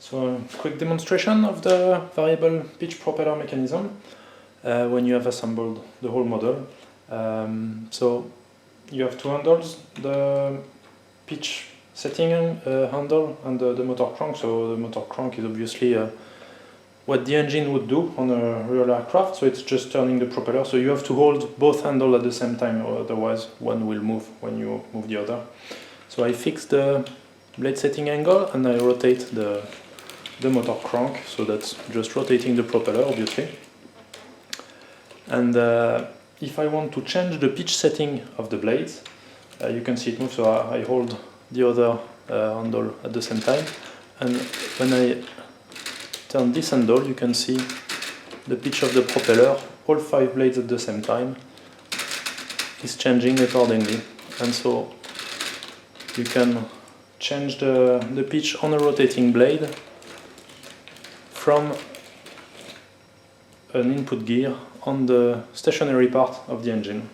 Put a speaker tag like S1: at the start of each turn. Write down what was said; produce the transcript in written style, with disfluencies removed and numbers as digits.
S1: So a quick demonstration of the variable pitch propeller mechanism when you have assembled the whole model. So you have two handles, the pitch setting handle and the motor crank. So the motor crank is obviously what the engine would do on a real aircraft, so it's just turning the propeller. So you have to hold both handles at the same time, or otherwise one will move when you move the other. So I fix the blade setting angle and I rotate the motor crank, so that's just rotating the propeller obviously. And if I want to change the pitch setting of the blades, you can see it move, so I hold the other handle at the same time, and when I turn this handle you can see the pitch of the propeller, all 5 blades at the same time, is changing accordingly. And so you can change the pitch on a rotating blade from an input gear on the stationary part of the engine.